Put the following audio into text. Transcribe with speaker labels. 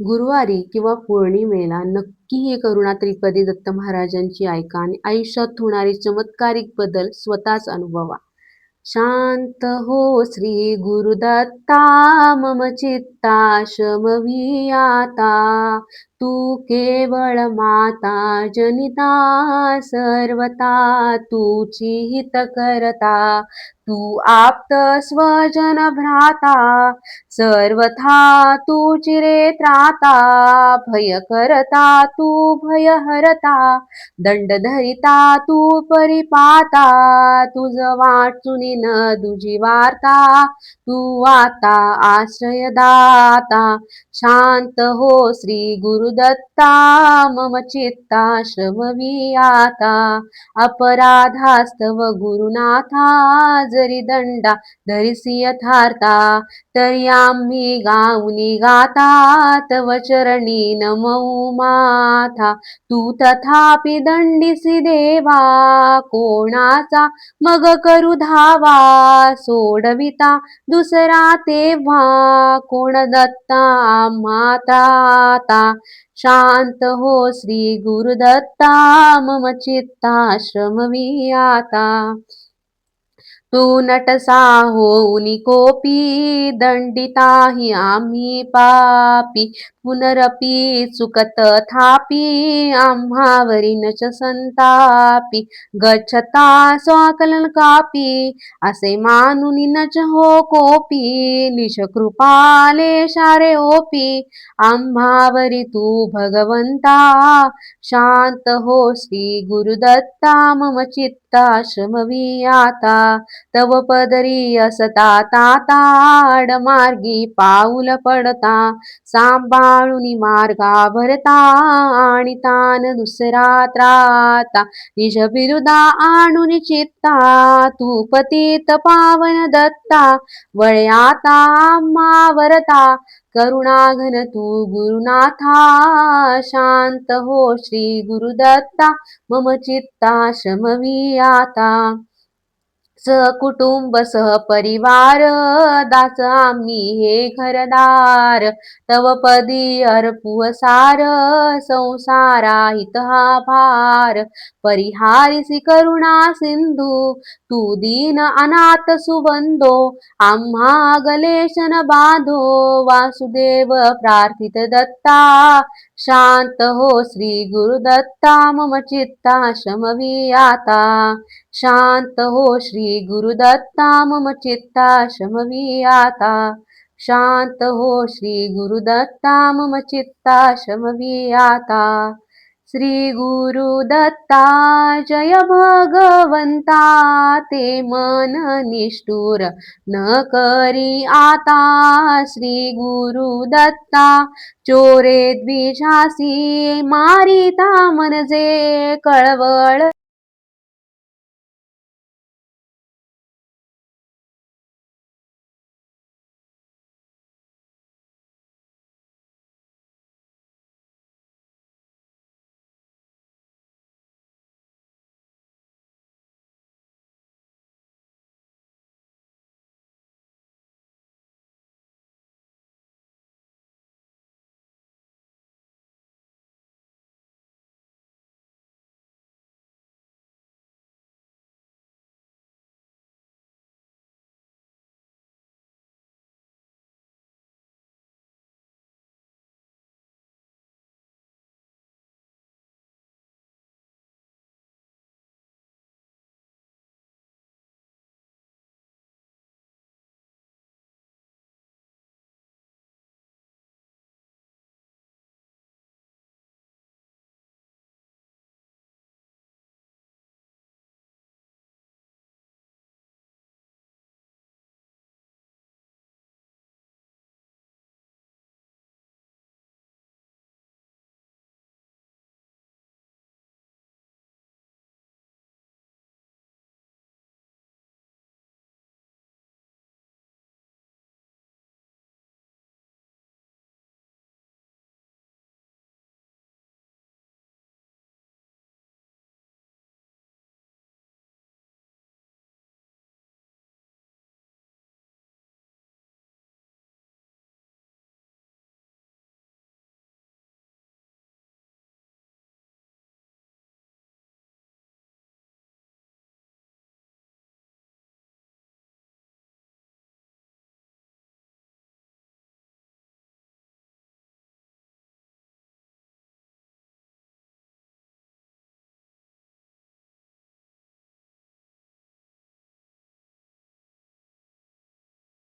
Speaker 1: गुरुवारी किंवा पौर्णिमेला नक्की हे करुणा त्रिपदी दत्त महाराजांची ऐका आणि आयुष्यात होणारे चमत्कारिक बदल स्वतःच अनुभवा. शांत हो श्री गुरुदत्ता, मम चित्ता शमवी आता. तू केवळ माता जनिता, सर्वता तूची हित करता. तू आप्त स्वजन भ्राता, सर्वथा तू चिरे त्राता. भय करता तू भय हरता, दंड धरिता तू परिपाता. तुझ वाचुनी न तुझी वार्ता, तू आता आश्रयदाता. शांत हो श्री गुरुदत्ता, मम चित्ता शमवी आता. अपराधास्तव गुरुनाथा, जरी दंडा धरिसी यथार्था. तरी आम्ही गाऊनी गाता, तव चरणी नमऊ माथा. तू तथापि दंडिसी देवा, कोणाचा मग करू धावा. सोडविता दुसरा तेव्हा, कोण दत्ता आम्हा त्राता. शांत हो श्री गुरुदत्ता, मम चित्ता शमवी आता. तू नटसा होऊनी कोपी, दंडिताही आम्ही पापी. पुनरपि चुकत थापी, आम्हावरी नच संतापी. गच्छता स्वाकलन कापी, असे मानुनी नच हो कोपी. निशकृपाले शारे ओपी, आम्हावरी तू भगवंता. शांत हो श्री गुरुदत्ता, मम चित्ता शमवी आता. तव पदरी असता ताता, आडमार्गी पाऊल पडता. सांभाळूनी मार्गा भरता, आणि तान दुसरा त्राता. निज बिरुदा आणून चित्ता, तू पतित पावन दत्ता. वळे आता आम्हा वरता, करुणाघन तू गुरुनाथा. शांत हो श्री गुरुदत्ता, मम चित्ता शमवी आता. सहकुटुंब सहपरिवार, दास आम्ही हे घरदार. तव पदी अर्पू सार, संसारा हित हा भार. परिहारिसी करुणा सिंधू, तू दीन अनाथ सुबंधो. आम्हा गलेशन बांधो, वासुदेव प्रार्थित दत्ता. शांत हो श्री गुरुदत्ता, मम चित्ता शमवी आता. शांत हो श्री गुरुदत्ता, मम चित्ता शमवी आता. शांत हो श्री गुरुदत्ता, मम चित्ता शमवी आता. श्री गुरुदत्ता जय भगवंता, ते मन निष्ठुर न करी आता. श्री गुरुदत्ता चोरे द्विजासी, मारिता मनजे कळवळ.